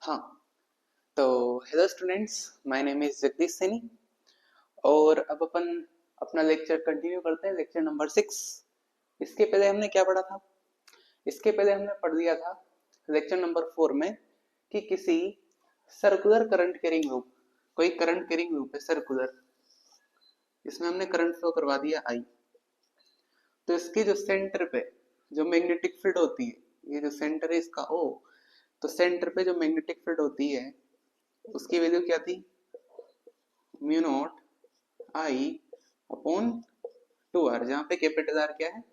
हाँ, तो hello students, my name is Jagdish Saini. और अब अपन अपना लेक्चर कंटिन्यू करते हैं, लेक्चर नंबर 6। इसके पहले हमने क्या पढ़ा था? इसके पहले हमने पढ़ दिया था लेक्चर नंबर 4 में कि किसी सर्कुलर करंट कैरिंग लूप, कोई करंट कैरिंग लूप है सर्कुलर, इसमें हमने करंट फ्लो करवा दिया आई। तो इसके जो सेंटर पे जो मैग्नेटिक फील्ड होती है, ये जो सेंटर है इसका ओ, तो सेंटर पे जो मैग्नेटिक फील्ड होती है उसकी वैल्यू क्या थी? Mu naught I upon 2r, जहां पे कैपिटल आर क्या है?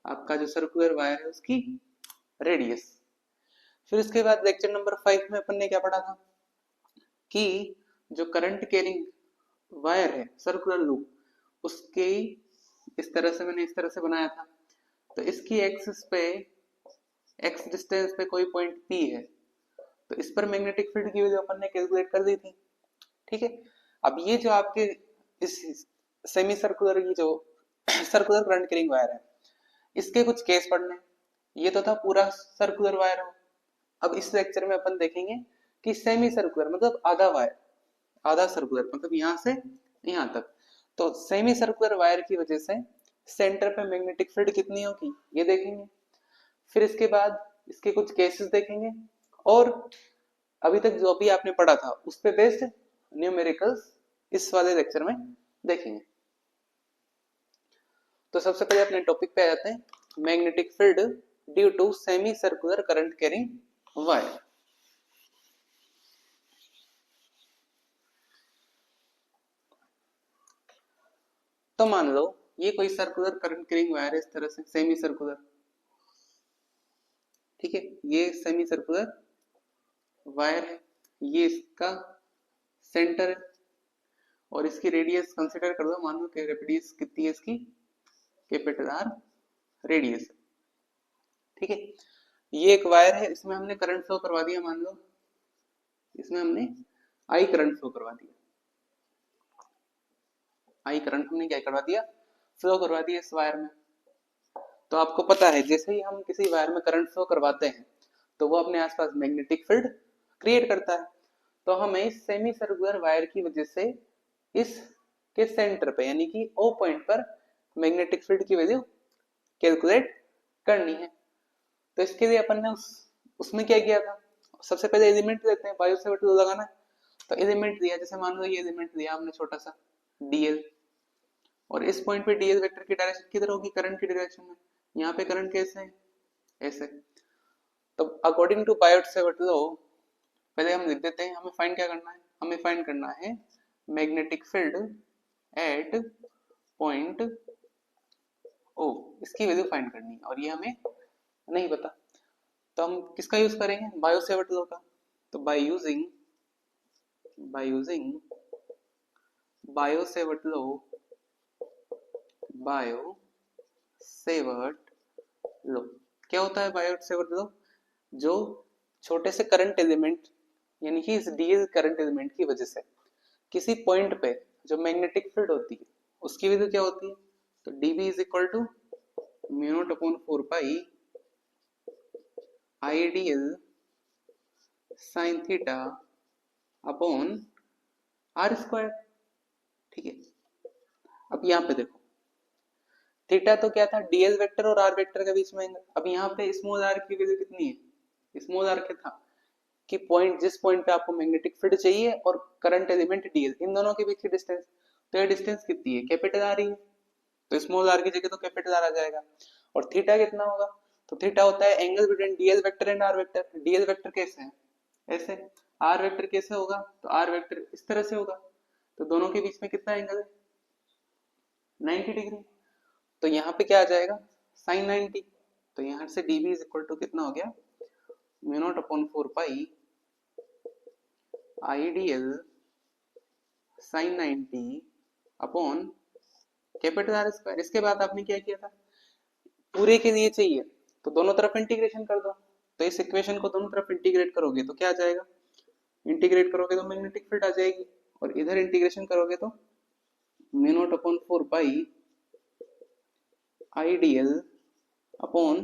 आपका जो सर्कुलर वायर है उसकी रेडियस। फिर इसके बाद लेक्चर नंबर 5 में अपन ने क्या पढ़ा था कि जो करंट कैरिंग वायर है सर्कुलर लूप, उसके इस तरह से मैंने इस तरह से बनाया था। तो इसकी एक्सिस पे एक्स डिस्टेंस पे कोई पॉइंट पी है, तो इस पर मैग्नेटिक फील्ड की वैल्यू अपन ने कैलकुलेट कर दी थी। ठीक है, अब ये जो आपके इस सेमी सर्कुलर की जो सर्कुलर करंट कैरिंग वायर है, इसके कुछ केस पढ़ने। ये तो था पूरा सर्कुलर वायर हो। अब इस लेक्चर में अपन देखेंगे कि सेमी सर्कुलर मतलब आधा वायर, आधा सर्कुलर मतलब यहां से यहां तक। तो सेमी सर्कुलर वायर की वजह से सेंटर पे मैग्नेटिक फील्ड कितनी होगी ये देखेंगे। फिर इसके बाद इसके कुछ केसेस देखेंगे, और अभी तक जो भी आपने पढ़ा था उस पे बेस्ड न्यूमेरिकल्स इस वाले लेक्चर में देखेंगे। तो सबसे पहले अपने टॉपिक पे आ जाते हैं, magnetic field due to semi circular current carrying wire. तो मान लो ये कोई सर्कुलर करंट कैरिंग वायर है, इस तरह से सेमी सर्कुलर। ठीक है, ये सेमी सर्कुलर वायर है, ये इसका सेंटर है, और इसकी रेडियस कंसीडर कर दो, मान लो कि रेडियस कितनी है इसकी? Capital R radius. ठीक है, ये एक वायर है, इसमें हमने करंट फ्लो करवा दिया, मान लो इसमें हमने आई करंट फ्लो करवा दिया। आई करंट हमने क्या करवा दिया? फ्लो करवा दिया इस वायर में। तो आपको पता है जैसे ही हम किसी वायर में करंट फ्लो करवाते हैं तो वो अपने आसपास मैग्नेटिक फील्ड क्रिएट करता है। तो हमें इस सेमी सर्कुलर वायर की वजह से इस के सेंटर पे यानी कि ओ पॉइंट पर मैग्नेटिक फील्ड की वैल्यू कैलकुलेट करनी है। तो इसके लिए अपन ने उसमें क्या किया था, सबसे पहले एलिमेंट लेते हैं, बायो सेवर्ट लॉ लगाना है। तो एलिमेंट दिया, जैसे मान लो ये एलिमेंट दिया हमने छोटा सा डीएल, और इस पॉइंट पे डीएल वेक्टर की डायरेक्शन किधर होगी? करंट की डायरेक्शन में। यहाँ पे करंट कैसे है? ऐसे। तो according to Biot Savart law पहले हम लिख देते हैं, हमें फाइंड क्या करना है? हमें फाइंड करना है magnetic field at point O, इसकी वैल्यू फाइंड करनी है, और ये हमें नहीं पता। तो हम किसका यूज करेंगे? बायो सेवर्ट लॉ का। तो by using bio Savart law, bio Savart law क्या होता है? बायो सेवर्ट लॉ, जो छोटे से करंट एलिमेंट यानी कि इस डीएल करंट एलिमेंट की वजह से किसी पॉइंट पे जो मैग्नेटिक फील्ड होती है उसकी वैल्यू क्या होती है? तो dB is equal to mu not upon 4 pi IDL sine theta upon are square. ठीक है, अब यहाँ पे देखो, थीटा तो क्या था? डीएल वेक्टर और आर वेक्टर के बीच में एंगल। अब यहाँ पे स्मॉल आर की वैल्यू कितनी है? स्मॉल आर क्या था कि पॉइंट, जिस पॉइंट पे आपको मैग्नेटिक फील्ड चाहिए और करंट एलिमेंट डीएल, इन दोनों के बीच की डिस्टेंस। तो ये डिस्टेंस कितनी है? कैपिटल आर ही है, तो स्मॉल आर की जगह तो कैपिटल आर आ जाएगा। और थीटा कितना होगा? तो थीटा होता है angle between DL vector and r vector. DL vector कैसे है? ऐसे। आर वेक्टर कैसे होगा? तो आर वेक्टर इस तरह से होगा। तो दोनों के बीच में कितना एंगल है? 90 डिग्री। तो यहाँ पे क्या आ जाएगा? साइन 90। तो यहाँ से dB इज इक्वल टू कितना हो गया? Mu not upon 4 pi IDL sine 90 upon capital R square. इसके बाद आपने क्या किया था? पूरे के लिए चाहिए तो दोनों तरफ इंटीग्रेशन कर दो। तो इस इक्वेशन को दोनों तरफ इंटीग्रेट करोगे तो क्या आ जाएगा? इंटीग्रेट करोगे तो मैग्नेटिक फील्ड आ जाएगी, और इधर इंटीग्रेशन करोगे तो mu not upon 4 pi IDL upon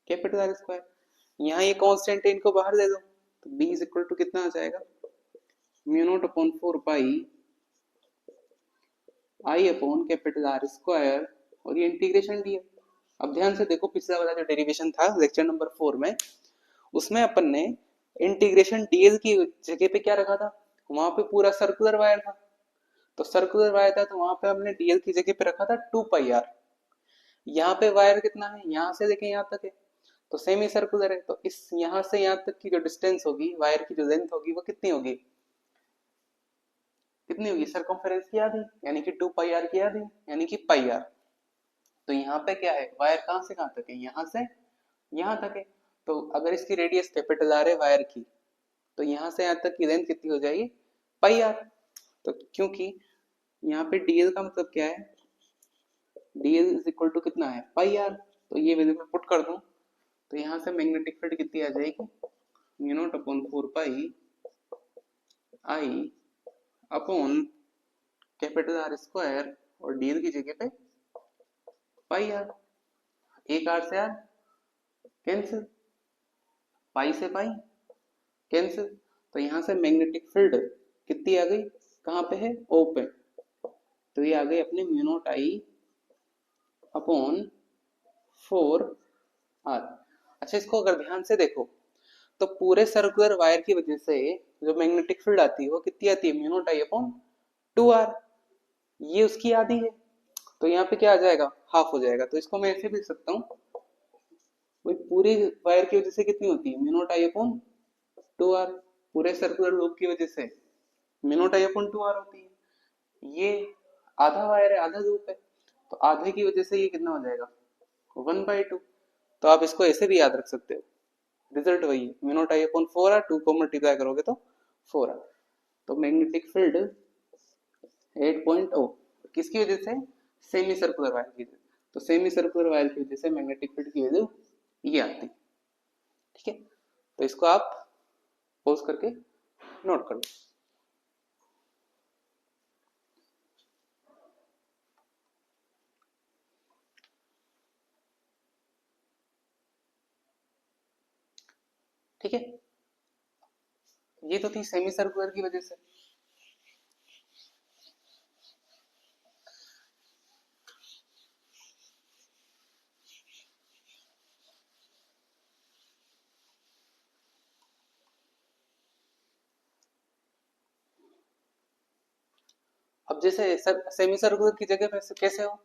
capital R square. यहाँ ये कांस्टेंट है, इनको बाहर दे दो तो B इज इक्वल टू कितना आ जाएगा, mu not upon 4 pi I upon capital R square, और ये इंटीग्रेशन डी है। अब ध्यान से देखो, पिछला वाला जो डेरिवेशन था लेक्चर नंबर 4 में, उसमें अपन ने इंटीग्रेशन डीएल की जगह पे क्या रखा था, वहां पे पूरा सर्कुलर वायर था, तो सर्कुलर वायर था तो वहां पे हमने डीएल की जगह पे रखा था 2 पाई आर। यहाँ पे वायर कितना है, यहाँ से लेके यहाँ तक है, तो सेमी सर्कुलर है, तो इस यहाँ से यहाँ तक की जो डिस्टेंस होगी, वायर की जो लेंथ होगी, वो कितनी होगी, कितनी होगी, सरकमफेरेंस की आधी, यानी कि 2 पाई आर की आधी, यानी कि पाई आर। तो यहाँ पे क्या है, वायर कहाँ से कहाँ तक है, यहाँ से यहाँ तक है। तो अगर इसकी रेडियस कैपिटल आर है वायर की, तो यहाँ से यहाँ तक की लेंथ कितनी हो जाएगी, पाई आर। तो क्योंकि यहाँ पे डीएल का मतलब क्या है, डीएल इज इक्वल टू कितना है, पाई आर। तो ये वैल्यू मैं पुट कर दूं, तो यहाँ से मैग्नेटिक फील्ड कितनी आ जाएगी, mu naught upon 4 pi I upon capital R square, और डीएल की जगह पे पाई आर। एक आर से आर कैंसिल, पाई से पाई कैंसिल, तो यहाँ से मैग्नेटिक फील्ड कितनी आ गई, कहाँ पे है, ओ पे, तो ये आ गई अपने mu not I upon 4 r. अच्छा, इसको अगर ध्यान से देखो तो पूरे सर्कुलर वायर की वजह से जो मैग्नेटिक फील्ड आती है वो कितनी आती है, mu not I upon 2 r, ये उसकी आधी है, तो यहाँ पे क्या आ जाएगा, हाफ हो जाएगा। तो इसको मैं ऐसे भी लिख सकता हूँ, वही पूरी वायर की वजह से कितनी होती है, mu not I upon 2 r, पूरे सर्कुलर लूप की वजह से mu not I upon 2 r होती है। ये आधा वायर है, आधा लूप है, तो आधे की वजह से ये कितना हो जाएगा, 1/2। तो आप इसको ऐसे भी याद रख सकते हो, रिजल्ट वही है, mu not I upon 4 r, 2 को मल्टीप्लाई करोगे तो 4 आर। तो मैग्नेटिक फील्ड 8.0 किसकी वजह से, सेमी सर्कुलर वायर की वजह से। तो सेमी सर्कुलर वायर की वजह से मैग्नेटिक फील्ड की वैल्यू ये आती, ठीक है। तो इसको आप पॉज करके नोट कर लो। ठीक है, ये तो थी सेमी सर्कुलर की वजह से। अब जैसे सेमी सर्कुलर की जगह पे कैसे हो,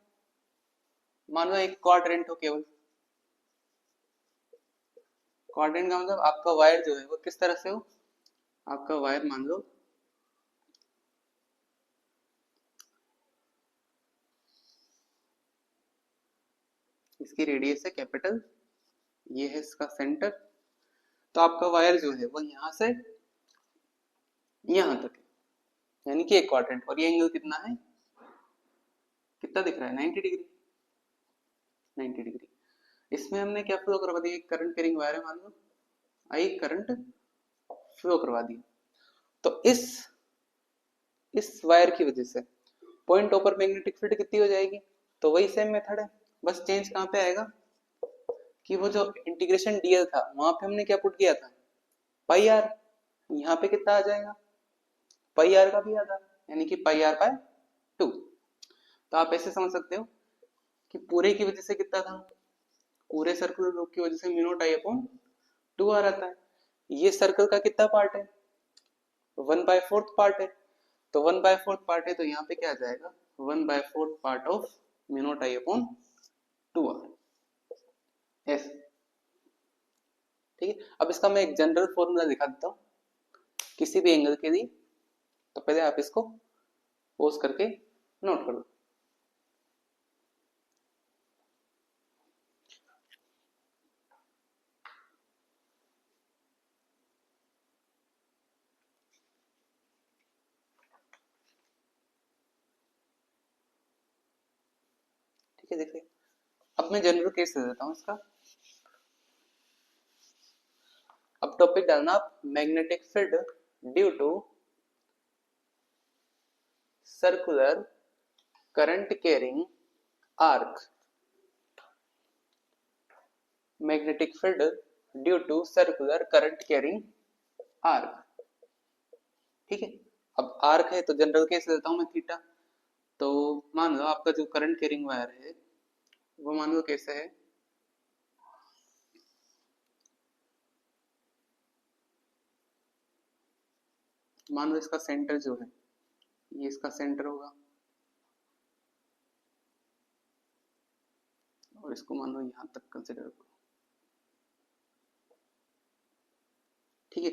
मानो एक क्वाड्रेंट हो केवल, क्वाड्रेंट का मतलब आपका वायर जो है वो किस तरह से हो, आपका वायर मान लो इसकी रेडियस है कैपिटल, ये है इसका सेंटर, तो आपका वायर जो है वो यहाँ से यहाँ तक है, यानी कि एक क्वाड्रेंट, और ये एंगल कितना है, कितना दिख रहा है, 90 डिग्री, 90 डिग्री। इसमें हमने क्या फ्लो करवा दिया, करंट कैरिंग वायर है मान लो, आई करंट फ्लो करवा दिया। तो इस वायर की वजह से पॉइंट ओपर मैग्नेटिक फील्ड कितनी हो जाएगी, तो वही सेम मेथड है, बस चेंज कहाँ पे आएगा कि वो जो इंटीग्रेशन डीएल था वहां पे हमने क्या पुट किया था, पाई आर, यहाँ पे कितना आ जाएगा, पाई आर का भी आधा, यानी कि पाई आर बाय 2। तो आप ऐसे समझ सकते हो कि पूरे की वजह से कितना था, पूरे सर्कुलर लूप की वजह से mu not I upon 2 r आता है। ये सर्कल का कितना पार्ट है, 1/4 पार्ट है, तो 1/4 पार्ट है, तो यहाँ पे क्या आ जाएगा, 1/4 part of mu not I upon 2 r ऐसे, ठीक है। अब इसका मैं एक जनरल फॉर्मूला दिखा देता हूँ किसी भी एंगल के लिए, तो पहले आप इसको पोज करके नोट कर लो। ठीक है, देखिए अब मैं जनरल केस दे देता हूँ इसका। अब टॉपिक डालना आप, magnetic field due to circular current carrying arc, magnetic field due to circular current carrying arc. ठीक है, अब आर्क है तो जनरल केस लेता हूं मैं थीटा। तो मान लो आपका जो करंट कैरिंग वायर है वो मान लो कैसे है, मान लो इसका सेंटर जो है ये इसका सेंटर होगा और इसको मान लो यहां तक कंसिडर करो। ठीक है,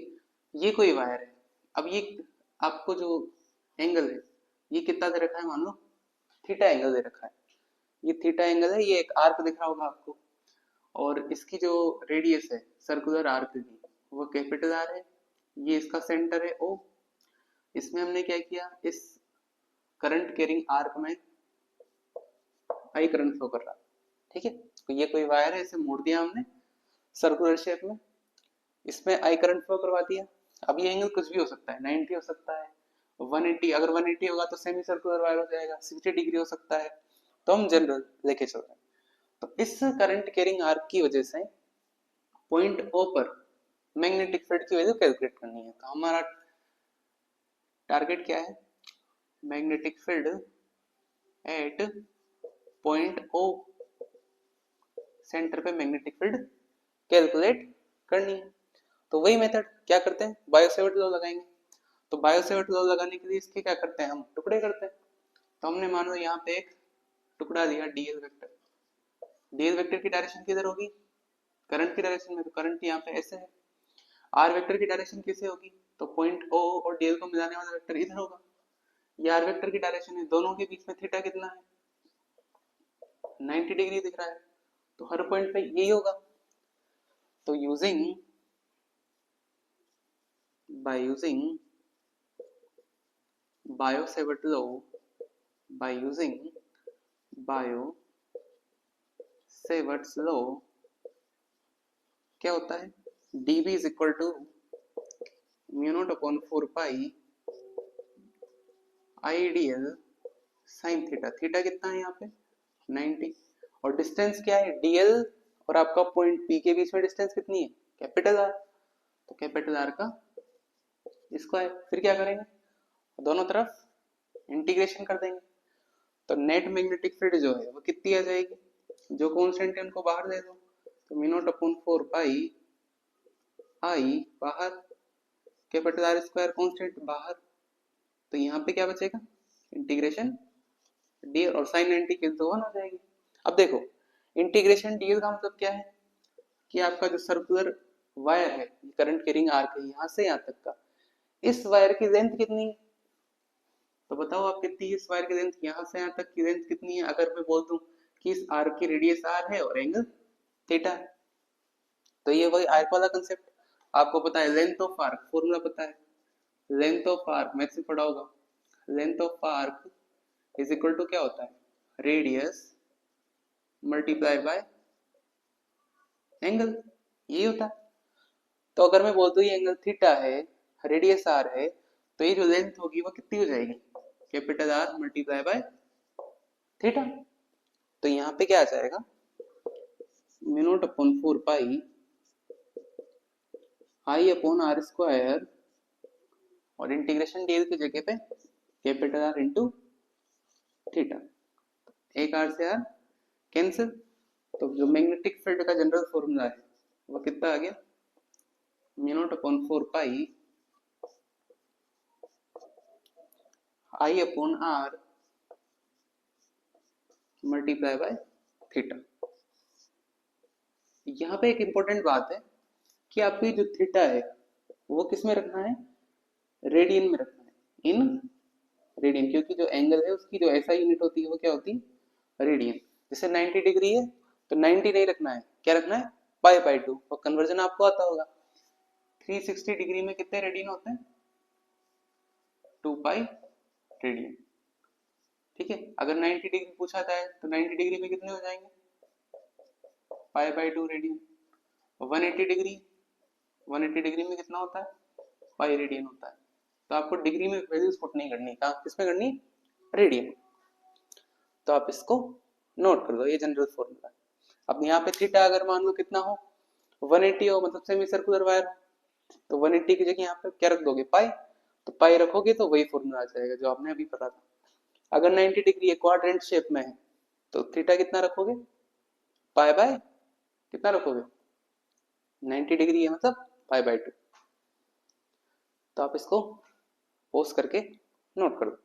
ये कोई वायर है। अब ये आपको जो एंगल है ये कितना दे रखा है, मान लो थीटा एंगल दे रखा है। ये थीटा एंगल है, ये एक आर्क दिख रहा होगा आपको, और इसकी जो रेडियस है सर्कुलर आर्क की वो कैपिटल आर है। ये इसका सेंटर है ओ। इसमें हमने क्या किया, इस करंट कैरिंग आर्क में आई करंट फ्लो कर रहा है। ठीक है, तो ये कोई वायर है, इसे मोड़ दिया हमने सर्कुलर शेप में, इसमें आई करंट फ्लो करवा दिया। अब ये एंगल कुछ भी हो सकता है, 90 हो सकता है, 180, अगर 180 होगा तो सेमी सर्कुलर वायर हो जाएगा, 60 डिग्री हो सकता है, तो हम जनरल लेके चल रहे हैं। तो इस करंट कैरिंग आर्क की वजह से पॉइंट ओ पर मैग्नेटिक फील्ड की वैल्यू कैलकुलेट करनी है। तो हमारा टारगेट क्या है, magnetic field at point O, centre पे मैग्नेटिक फील्ड कैलकुलेट करनी है। तो वही मेथड क्या करते हैं, बायो-सेवर्ट लॉ लगाएंगे। तो बायो-सेवर्ट लॉ लगाने के लिए इसके क्या करते हैं, हम टुकड़े करते हैं। तो हमने मान लो यहाँ पे एक टुकड़ा दिया डीएल वेक्टर। डीएल वेक्टर की डायरेक्शन किधर होगी, करंट की डायरेक्शन में, तो करंट यहाँ पे ऐसे है। आर वेक्टर की डायरेक्शन कैसे होगी, तो पॉइंट ओ और डीएल को मिलाने वाला वेक्टर इधर होगा। ये आर वेक्टर की डायरेक्शन है, दोनों के बीच में थीटा कितना है, 90 डिग्री दिख रहा है, तो हर पॉइंट पे यही होगा। तो by using Bio-Savart's law, by using Bio-Savart's law क्या होता है, dB is equal to mu naught upon 4 pi IDL sine theta. Theta कितना है यहाँ पे 90, और डिस्टेंस क्या है डीएल और आपका पॉइंट पी के बीच में डिस्टेंस कितनी है, कैपिटल आर। तो कैपिटल आर का स्क्वायर। फिर क्या करेंगे, दोनों तरफ इंटीग्रेशन कर देंगे। तो नेट मैग्नेटिक फील्ड जो है वो कितनी आ जाएगी, जो कांस्टेंट है उनको बाहर दे दो, तो म्यू नॉट अपॉन 4 पाई आई बाहर, कैपिटल आर स्क्वायर कांस्टेंट बाहर। तो यहाँ पे क्या बचेगा, इंटीग्रेशन डीएल और साइन 90 के तो 1 हो जाएगी। अब देखो इंटीग्रेशन डीएल का मतलब क्या है कि आपका जो सर्कुलर वायर है, करंट कैरिंग आर्क है, यहाँ से यहाँ तक का, इस वायर की लेंथ कितनी है, तो बताओ आप कितनी है इस वायर की लेंथ, यहाँ से यहाँ तक की लेंथ कितनी है। अगर मैं बोल दूं कि इस आर्क की रेडियस आर है और एंगल थीटा है, तो ये वही आर्क वाला कंसेप्ट। आपको पता है लेंथ ऑफ आर्क, फॉर्मूला पता है, लेंथ ऑफ आर्क मैथ्स में पढ़ा होगा, length of arc is equal to क्या होता है, रेडियस मल्टीप्लाई बाय एंगल, यही होता है। तो अगर मैं बोल दूं ये एंगल थीटा है, रेडियस आर है, तो ये जो लेंथ होगी वो कितनी हो जाएगी, capital R multiply by theta. तो यहाँ पे क्या आ जाएगा, mu not upon 4 pi I upon are square, और इंटीग्रेशन डीएल की जगह पे कैपिटल आर इंटू थीटा, एक आर से आर कैंसिल। तो जो मैग्नेटिक फील्ड का जनरल फॉर्मूला है वो कितना आ गया, mu not upon 4 pi I upon R multiply by theta. यहाँ पे एक इंपॉर्टेंट बात है कि आपकी जो थीटा है वो किस में रखना है, रेडियन में रखना है, इन रेडियन, क्योंकि जो एंगल है उसकी जो ऐसा यूनिट होती है वो क्या होती है, रेडियन। जैसे 90 डिग्री है तो 90 नहीं रखना है, क्या रखना है, पाई बाई 2, और कन्वर्जन आपको आता होगा। 360 डिग्री में कितने रेडियन होते हैं, 2 पाई रेडियन। ठीक है, अगर 90 डिग्री पूछा जाए तो 90 डिग्री में कितने हो जाएंगे, pi by 2 radian. 180 degree, 180 degree में कितना होता है, पाई रेडियन होता है। तो आपको डिग्री में वैल्यूज पुट नहीं करनी, कहाँ किसमें करनी, रेडियन। तो आप इसको नोट कर दो, ये जनरल फॉर्मूला है। अब यहाँ पे थीटा अगर मान लो कितना हो, 180 हो, मतलब सेमी सर्कुलर वायर हो, तो 180 की जगह यहाँ पे क्या रख दोगे, पाई। तो पाई रखोगे तो वही फॉर्मूला आ जाएगा जो आपने अभी पढ़ा था। अगर 90 डिग्री क्वाड्रेंट शेप में है तो थीटा कितना रखोगे, पाई बाय कितना रखोगे, 90 डिग्री है मतलब पाई बाय 2। तो आप इसको पोस्ट करके नोट कर दो।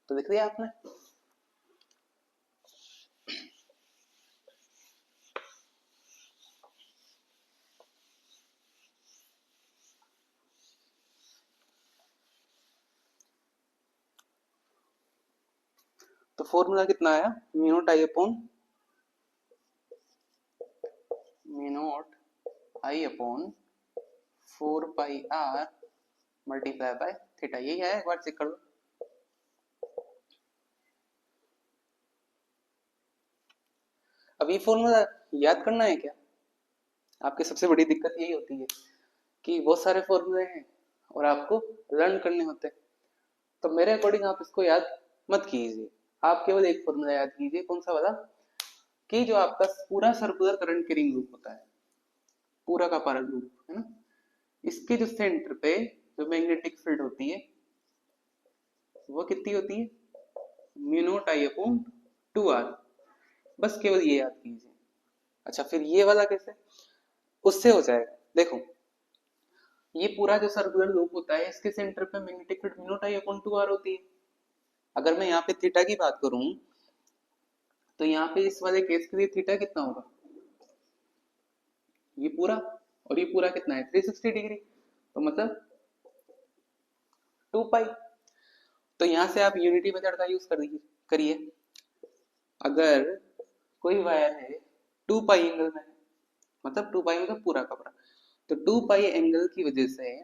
तो देख लिया आपने। तो फॉर्मूला कितना आया, mu not I upon mu not I upon 4 pi R multiply by theta, यही है, एक बार चेक कर लो। अब ये फॉर्मूला याद करना है क्या, आपकी सबसे बड़ी दिक्कत यही होती है कि बहुत सारे फॉर्मूले हैं और आपको लर्न करने होते हैं। तो मेरे अकॉर्डिंग आप इसको याद मत कीजिए, आप केवल एक फॉर्मूला याद कीजिए, कौन सा वाला, कि जो आपका पूरा सर्कुलर करंट कैरिंग लूप होता है, पूरा का पूरा लूप है ना, इसके जो सेंटर पे जो मैग्नेटिक फील्ड होती है वो कितनी होती है, mu not I upon 2r। बस केवल ये याद कीजिए। अच्छा फिर ये वाला कैसे, उससे हो जाएगा। देखो ये पूरा जो सर्कुलर लूप होता है इसके सेंटर पे magnetic field mu naught I upon 2r होती है। अगर मैं यहाँ पे थीटा की बात करूं तो यहाँ पे इस वाले केस के लिए थीटा कितना होगा, ये पूरा, और ये पूरा कितना है 360 डिग्री, तो मतलब 2 पाई। तो यहाँ से आप यूनिटी मेथड का यूज करिए। अगर कोई वायर है 2 पाई एंगल में है, मतलब 2 पाई मतलब पूरा का पूरा, तो 2 पाई एंगल की वजह से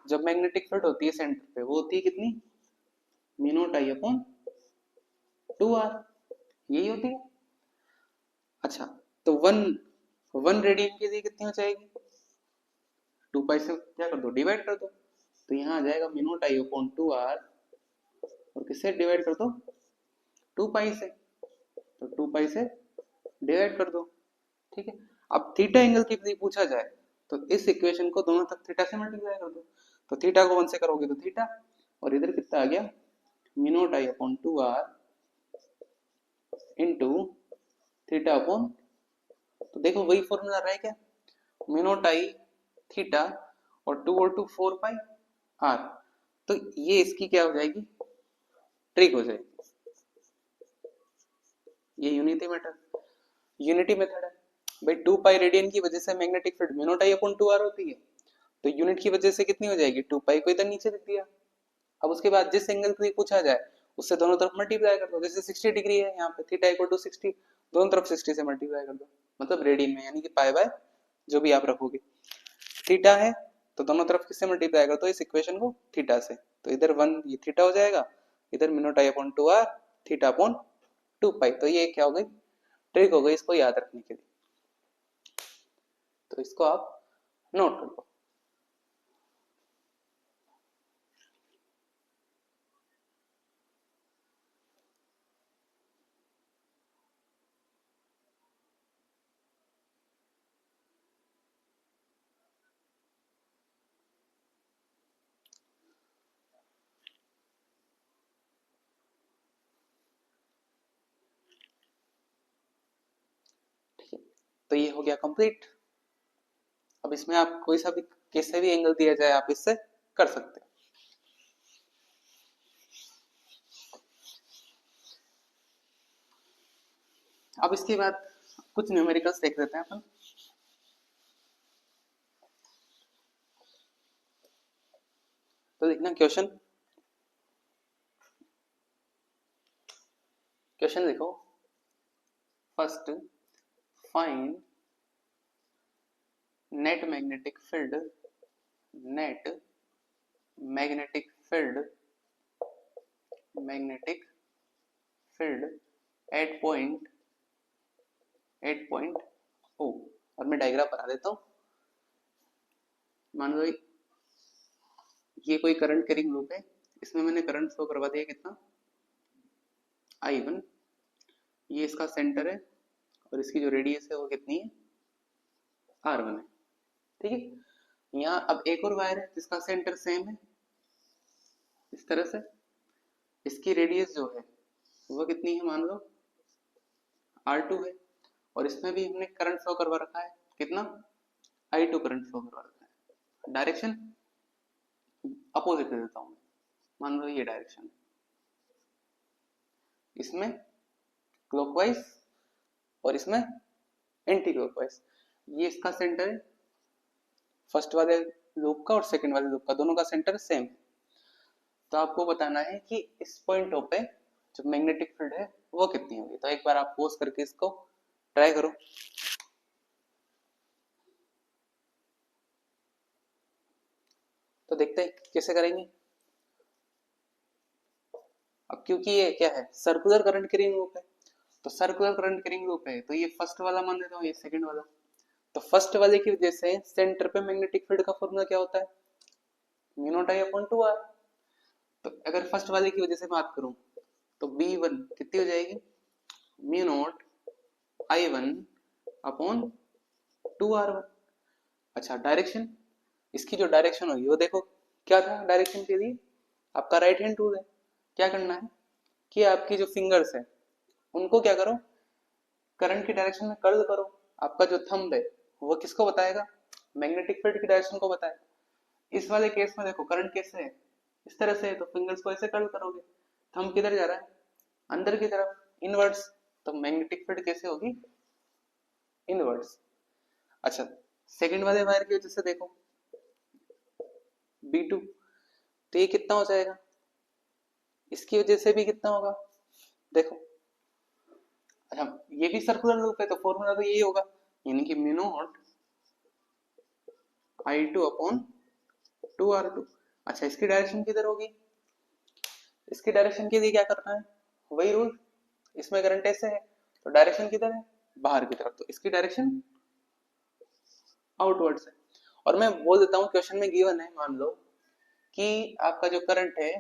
जब मैग्नेटिक फील्ड होती है सेंटर पे वो होती है कितनी, mu naught I upon 2r, यही होती है। अच्छा तो वन रेडियन के लिए कितनी हो जाएगी, 2 पाई से क्या कर दो, डिवाइड कर दो। तो यहाँ आ जाएगा mu not I upon 2r, और किससे डिवाइड कर दो, 2 पाई से, तो 2 पाई से डिवाइड कर दो। ठीक है, अब थीटा एंगल की यदि पूछा जाए तो इस इक्वेशन को दोनों तक थीटा से मल्टीप्लाई कर दो। तो थीटा को 1 से करोगे तो थीटा, और इधर कितना आ गया, mu not I upon 2r into theta upon, तो देखो वही फॉर्मूला रहा है क्या, म्यू नॉट आई थीटा और 2 4 पाई आर। तो ये इसकी क्या हो जाएगी, ट्रिक हो जाएगी, ये यूनिटी मेथड है भाई। 2 पाई रेडियन की वजह से magnetic field mu naught I upon 2r होती है, तो यूनिट की वजह से कितनी हो जाएगी, 2 पाई को इधर नीचे लिख दिया। अब उसके बाद जिस एंगल को पूछा जाए उससे दोनों तरफ मल्टीप्लाई कर दो, जैसे 60 डिग्री है यहाँ पे, थीटा इक्वल टू 60, दोनों तरफ 60 से मल्टीप्लाई कर दो, मतलब रेडियन में, यानी कि पाई बाय जो भी आप रखोगे। थीटा है तो दोनों तरफ किससे मल्टीप्लाई कर दो, इस इक्वेशन को थीटा से, तो इधर 1 ये थीटा हो जाएगा, इधर mu naught I upon 2r theta upon 2 पाई। तो ये क्या हो गई, ट्रिक हो गई इसको याद रखने के लिए। तो इसको आप नोट कर लो। ठीक है, तो ये हो गया कंप्लीट। अब इसमें आप कोई सा भी कैसे भी एंगल दिया जाए आप इससे कर सकते हैं। अब इसके बाद कुछ न्यूमेरिकल्स देख लेते हैं अपन। तो देखना क्वेश्चन, क्वेश्चन देखो, first find net magnetic field, net magnetic field, magnetic field at point O, और मैं डायग्राम बना देता हूँ। मान लो ये कोई करंट कैरिंग लूप है, इसमें मैंने करंट फ्लो करवा दिया कितना, I1, ये इसका सेंटर है और इसकी जो रेडियस है वो कितनी है, R1 है, ठीक है। यहाँ अब एक और वायर है जिसका सेंटर सेम है, इस तरह से, इसकी रेडियस जो है वो कितनी है, मान लो R2 है, और इसमें भी हमने करंट फ्लो करवा रखा है कितना, I2 करंट फ्लो करवा रखा है। डायरेक्शन अपोजिट दे देता हूँ, मान लो ये डायरेक्शन, इसमें क्लॉकवाइज और इसमें एंटी क्लॉकवाइज। ये इसका सेंटर है फर्स्ट वाले लूप का और सेकंड वाले लूप का, दोनों का सेंटर सेम है। तो आपको बताना है कि इस पॉइंटों पे जो मैग्नेटिक फील्ड है वो कितनी होगी। तो एक बार आप पॉज करके इसको ट्राई करो। तो देखते हैं कैसे करेंगे। अब क्योंकि ये क्या है, सर्कुलर करंट कैरिंग लूप है, तो सर्कुलर करंट कैरिंग लूप है तो ये फर्स्ट वाला मान लेता हूँ, ये सेकंड वाला। तो फर्स्ट वाले की वजह से सेंटर पे मैग्नेटिक फील्ड का फॉर्मूला क्या होता है, mu not I upon 2r। तो अगर फर्स्ट वाले की वजह से बात करूं तो B1 कितनी हो जाएगी, mu naught I1 upon 2r1। अच्छा डायरेक्शन, इसकी जो डायरेक्शन होगी वो देखो क्या था, डायरेक्शन के लिए आपका राइट हैंड रूल है। क्या करना है कि आपकी जो फिंगर्स है उनको क्या करो, करंट की डायरेक्शन में कर्ल करो। आपका जो थंब है वो किसको बताएगा, मैग्नेटिक फील्ड की डायरेक्शन को बताएगा। इस वाले केस में देखो करंट कैसे है, इस तरह से है, तो फिंगर्स को ऐसे कर्ल करोगे, थंब किधर जा रहा है, अंदर की तरफ, इनवर्ड्स। तो मैग्नेटिक फील्ड कैसे होगी, इनवर्ड्स। अच्छा सेकंड वाले वायर की वजह से देखो B2, तो ये कितना हो जाएगा, इसकी वजह से भी कितना होगा देखो। अच्छा ये भी सर्कुलर लूप है तो फॉर्मूला तो यही होगा, यानी कि mu naught I2 upon 2r2। अच्छा इसकी डायरेक्शन किधर होगी, इसकी डायरेक्शन के लिए क्या करना है, वही रूल, इसमें करंट ऐसे है तो डायरेक्शन किधर है, बाहर की तरफ, तो इसकी डायरेक्शन आउटवर्ड्स है। और मैं बोल देता हूँ क्वेश्चन में गिवन है, मान लो कि आपका जो करंट है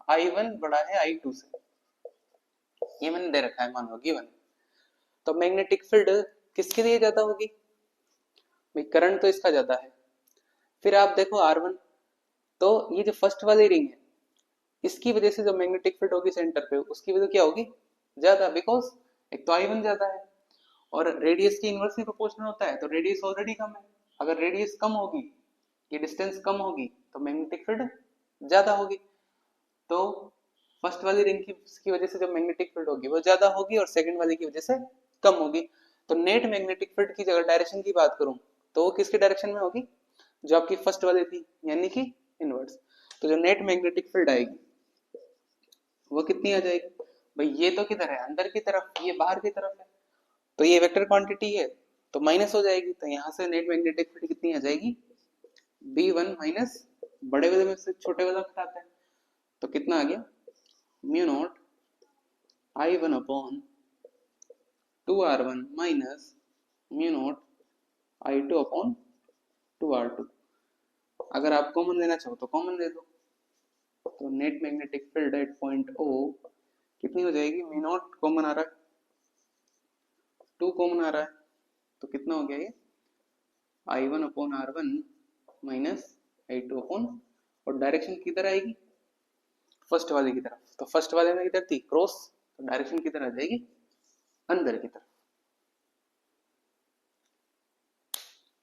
I1 बड़ा है I2 से, ये मैंने दे रखा है मान लो गिवन। तो मैग्नेटिक फील्ड किसके लिए ज्यादा होगी, भाई करंट तो इसका ज्यादा है। फिर आप देखो R1, तो ये जो फर्स्ट वाली रिंग है इसकी वजह से जो मैग्नेटिक फील्ड होगी सेंटर पे, उसकी वजह क्या होगी, ज्यादा, बिकॉज एक तो I1 ज्यादा है और रेडियस की इनवर्सली प्रोपोर्शनल होता है, तो रेडियस ऑलरेडी कम है। अगर रेडियस कम होगी, ये डिस्टेंस कम होगी, तो मैग्नेटिक फील्ड ज्यादा होगी। तो फर्स्ट वाली रिंग की वजह से जो मैग्नेटिक फील्ड होगी वो ज्यादा होगी और सेकंड वाली की वजह से कम होगी। तो नेट मैग्नेटिक फील्ड की अगर डायरेक्शन की बात करूं तो वो किसके डायरेक्शन में होगी, जो आपकी फर्स्ट वाली थी, यानी कि इनवर्स। तो जो नेट मैग्नेटिक फील्ड आएगी वो कितनी आ जाएगी, भाई ये तो किधर है, अंदर की तरफ, ये बाहर की तरफ है, तो ये वेक्टर क्वांटिटी है तो माइनस हो जाएगी। तो यहाँ से नेट मैग्नेटिक फील्ड कितनी आ जाएगी, B1 माइनस बड़े वाले में से छोटे वाला घटाते हैं, तो कितना आ गया, mu not I1 upon 2r1 minus mu not I2 upon 2r2। अगर आप कॉमन लेना चाहो तो कॉमन ले लो, तो net magnetic field at point O कितनी हो जाएगी, म्यू नॉट कॉमन आ रहा है, 2 कॉमन आ रहा है, तो कितना हो गया ये, I1 upon R1 minus I2 upon, और डायरेक्शन किधर आएगी, फर्स्ट वाले की तरफ। तो फर्स्ट वाले में किधर थी, क्रॉस, तो डायरेक्शन किधर आ जाएगी, अंदर की तरफ।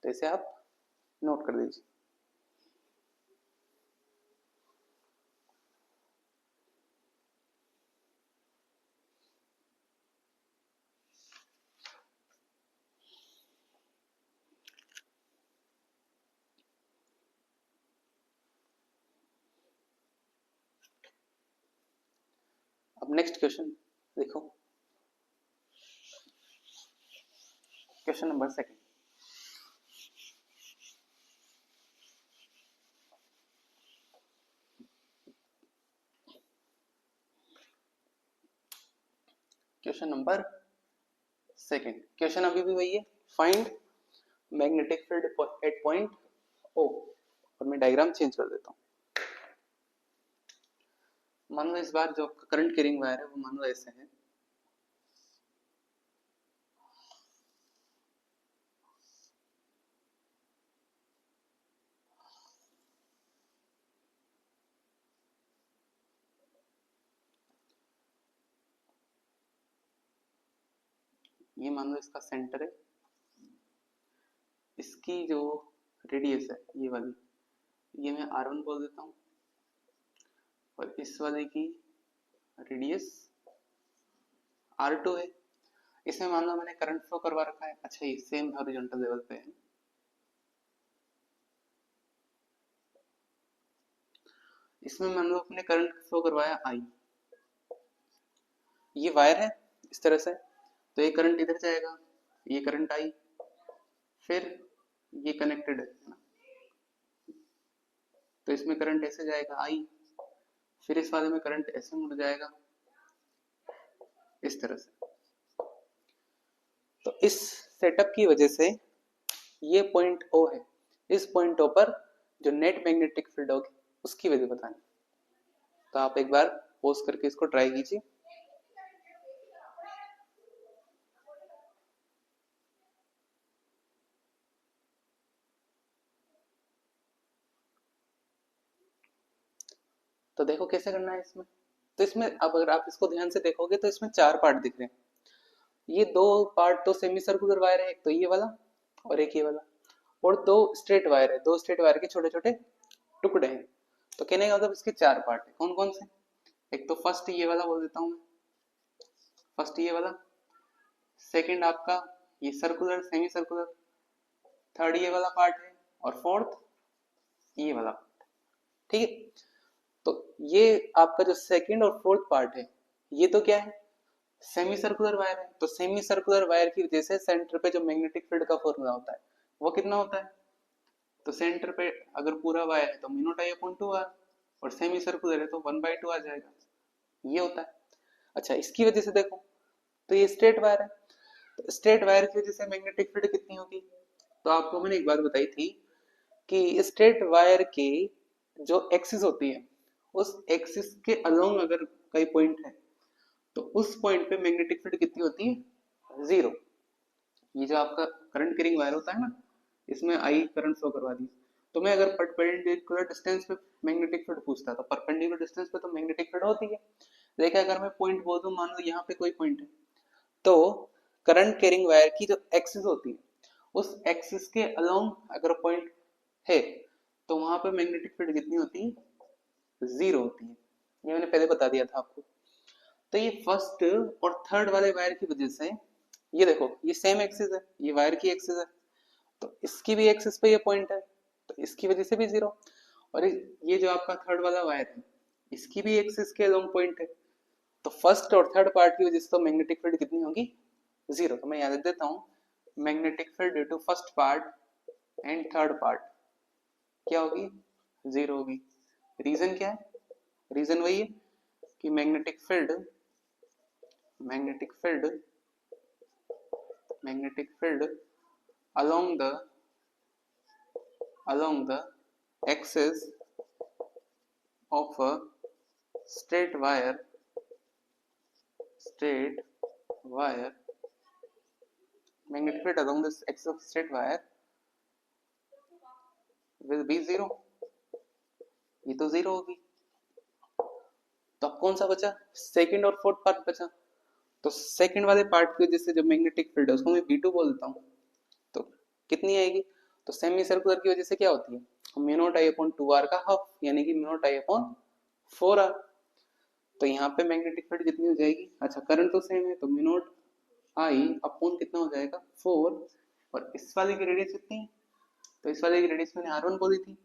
तो इसे आप नोट कर दीजिए। अब नेक्स्ट क्वेश्चन देखो, question number second. Question number second, question अभी भी वही है, find magnetic field at point O, और मैं डायग्राम चेंज कर देता हूँ। मान लो इस बार जो करंट कैरिंग वायर है वो मान लो ऐसे है, ये मान लो इसका सेंटर है, इसकी जो रेडियस है ये वाली, ये मैं R1 बोल देता हूँ, और इस वाले की रेडियस R2 है। इसमें मान लो मैंने करंट फ्लो करवा रखा है, अच्छा ये सेम हॉरिजॉन्टल लेवल पे है। इसमें मान लो अपने करंट फ्लो करवाया I, ये वायर है इस तरह से, तो ये करंट इधर जाएगा, ये करंट I, फिर ये कनेक्टेड है ना, तो इसमें करंट ऐसे जाएगा I, फिर इस वाले में करंट ऐसे मुड़ जाएगा इस तरह से। तो इस सेटअप की वजह से ये पॉइंट O है, इस पॉइंट O पर जो नेट मैग्नेटिक फील्ड होगी उसकी वैल्यू बतानी। तो आप एक बार पॉज करके इसको ट्राई कीजिए। तो देखो कैसे करना है इसमें। तो इसमें अब अगर आप इसको ध्यान से देखोगे तो इसमें 4 पार्ट दिख रहे हैं। ये 2 पार्ट तो सेमी सर्कुलर वायर है, एक तो ये वाला और एक ये वाला, और 2 स्ट्रेट वायर है, 2 स्ट्रेट वायर के छोटे छोटे टुकड़े हैं। तो कहने का मतलब इसके 4 पार्ट है। कौन कौन से? एक तो फर्स्ट ये वाला बोल देता हूँ मैं, फर्स्ट ये वाला, सेकंड आपका ये सर्कुलर सेमी सर्कुलर, थर्ड ये वाला पार्ट है, और फोर्थ ये वाला। ठीक है, तो ये आपका जो सेकंड और फोर्थ पार्ट है ये तो क्या है, सेमी सर्कुलर वायर है। तो सेमी सर्कुलर वायर की वजह से सेंटर पे जो मैग्नेटिक फील्ड का फॉर्मूला होता है वो कितना होता है, तो सेंटर पे अगर पूरा वायर है तो mu not I upon 2r, और सेमी सर्कुलर है तो 1/2 आ जाएगा, ये होता है। अच्छा, इसकी वजह से देखो तो ये स्ट्रेट वायर है, तो स्ट्रेट वायर की वजह से मैग्नेटिक फील्ड कितनी होगी, तो आपको मैंने एक बात बताई थी कि स्ट्रेट वायर की जो एक्सिस होती है उस एक्सिस के अलोंग अगर कोई पॉइंट है तो उस पॉइंट पे मैग्नेटिक फील्ड कितनी होती है, 0। ये जो आपका करंट कैरिंग वायर होता है ना, इसमें आई करंट फ्लो करवा दी, तो मैं अगर परपेंडिकुलर डिस्टेंस पे मैग्नेटिक फील्ड पूछता तो परपेंडिकुलर डिस्टेंस पे तो मैग्नेटिक फील्ड होती है, लेकिन अगर मैं पॉइंट बोल दूं, मान लो यहाँ पे कोई पॉइंट है, तो करंट कैरिंग वायर की जो एक्सिस होती है उस एक्सिस के अलोंग अगर पॉइंट है तो वहां पे मैग्नेटिक फील्ड कितनी होती है, 0 होती है। ये मैंने पहले बता दिया था आपको। तो ये फर्स्ट और थर्ड वाले वायर की वजह से, ये देखो ये सेम एक्सिस है, ये वायर की एक्सिस है, तो इसकी भी एक्सिस पे ये पॉइंट है, तो इसकी वजह से भी 0। और ये जो आपका थर्ड वाला वायर है इसकी भी एक्सिस के अलोंग पॉइंट है, तो फर्स्ट और थर्ड पार्ट की वजह से तो मैग्नेटिक फील्ड कितनी होगी, 0। तो मैं याद देता हूँ, magnetic field due to first part and third part क्या होगी, 0 होगी। रीजन क्या है, रीजन वही है कि magnetic field along the axis of a straight wire magnetic field along this axis of straight wire will be 0। ये तो 0 होगी। तो अब कौन सा बचा, सेकंड और फोर्थ पार्ट बचा। तो सेकंड वाले पार्ट की वजह से जो मैग्नेटिक फील्ड है उसको मैं B2 बोल देता हूँ, तो कितनी आएगी, तो सेमी सर्कुलर की वजह से क्या होती है, mu not I upon 2r का हाफ, यानी कि mu naught I upon 4r। तो यहाँ पे मैग्नेटिक फील्ड कितनी हो जाएगी, अच्छा करंट तो सेम है तो म्यू नॉट आई अपॉन कितना हो जाएगा 4, और इस वाले की रेडियस कितनी है, तो इस वाले की रेडियस मैंने R1 बोली थी,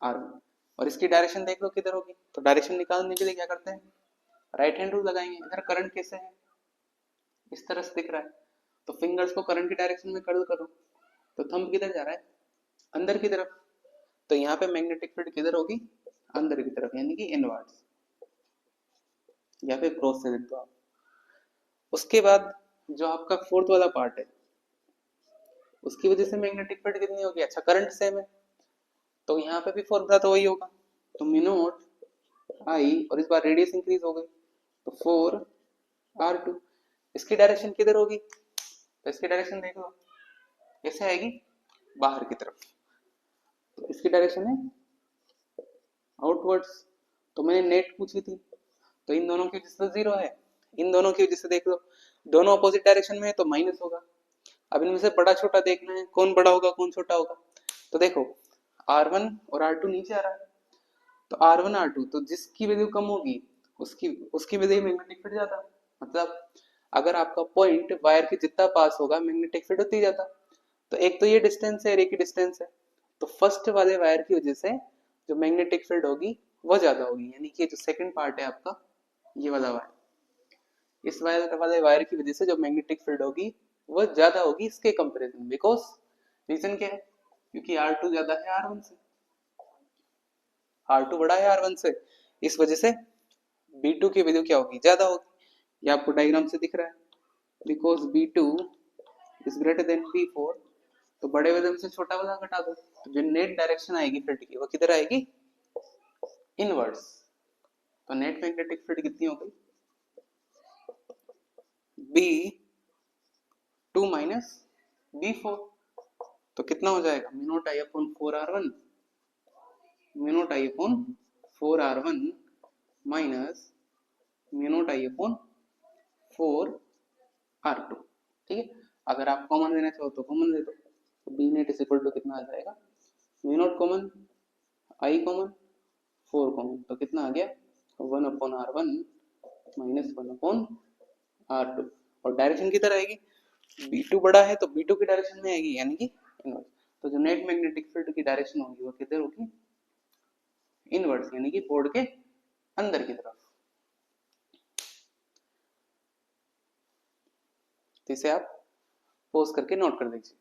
R1, और इसकी डायरेक्शन देख लो किधर होगी। तो डायरेक्शन निकालने के लिए क्या करते हैं, राइट हैंड रूल लगाएंगे। इधर करंट कैसे है, इस तरह से दिख रहा है, तो फिंगर्स को करंट की डायरेक्शन में कर्ल करो, तो थंब किधर जा रहा है, अंदर की तरफ। तो यहाँ पे मैग्नेटिक फील्ड किधर होगी, अंदर की तरफ, यानी कि इनवर्ड्स, या फिर क्रॉस से लिख दो आप। उसके बाद जो आपका फोर्थ वाला पार्ट है उसकी वजह से मैग्नेटिक फील्ड कितनी होगी, अच्छा करंट सेम है तो यहाँ पे भी फॉर्मूला तो वही होगा, तो म्यू नॉट आई, और इस बार रेडियस इंक्रीज हो गई तो 4r2। इसकी डायरेक्शन किधर होगी, तो इसकी डायरेक्शन देख लो कैसे आएगी, बाहर की तरफ, तो इसकी डायरेक्शन है आउटवर्ड्स। तो मैंने नेट पूछी थी, तो इन दोनों की वजह से जीरो है, इन दोनों की वजह से देख लो दोनों अपोजिट डायरेक्शन में है तो माइनस होगा। अब इनमें से बड़ा छोटा देखना है, कौन बड़ा होगा कौन छोटा होगा। तो देखो r1 और r2 नीचे आ रहा है, तो r1 r2, तो जिसकी वैल्यू कम होगी उसकी उसकी वैल्यू मैग्नेटिक फील्ड ज्यादा, मतलब अगर आपका पॉइंट वायर के जितना पास होगा मैग्नेटिक फील्ड उतनी ज्यादा। तो एक तो ये डिस्टेंस है और एक ही डिस्टेंस है, तो फर्स्ट वाले वायर की वजह से जो मैग्नेटिक फील्ड होगी वो ज्यादा होगी, यानी कि जो सेकंड पार्ट है आपका ये वाला वायर, इस वायर वाले वायर की वजह से जो मैग्नेटिक फील्ड होगी वो ज्यादा होगी इसके कंपैरिजन। बिकॉज रीजन क्या है, क्योंकि R2 ज्यादा है R1 से, R2 बड़ा है R1 से, इस वजह से B2 की वैल्यू क्या होगी, ज्यादा होगी। ये आपको डायग्राम से दिख रहा है, because B2 is greater than B4, तो बड़े वाले से छोटा वाला घटा दो, तो जो नेट डायरेक्शन आएगी फील्ड की वो किधर आएगी, इनवर्ड्स। तो नेट मैग्नेटिक फील्ड कितनी हो गई, B2 माइनस B4, तो कितना हो जाएगा, mu not I upon 4r1, mu not I upon 4r1 minus mu not I upon 4r2। ठीक है, अगर आप कॉमन लेना चाहो तो कॉमन ले दो, तो B net is equal to कितना आ जाएगा, mu naught common, I common, 4 common, तो कितना आ गया 1/r1 माइनस 1/r2, और डायरेक्शन किधर आएगी, B2 बड़ा है तो B2 की डायरेक्शन में आएगी, यानी कि इनवर्स। तो जो नेट मैग्नेटिक फील्ड की डायरेक्शन होगी वो किधर होगी, इनवर्स, यानी कि बोर्ड के अंदर की तरफ। तो इसे आप पोज करके नोट कर दीजिए।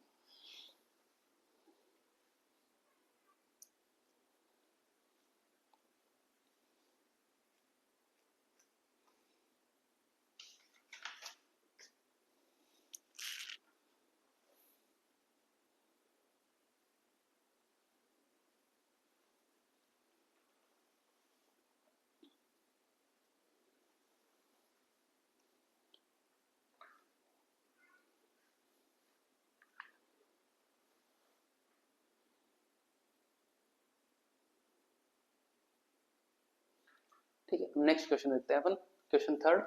ठीक है, नेक्स्ट क्वेश्चन देखते हैं अपन, क्वेश्चन थर्ड।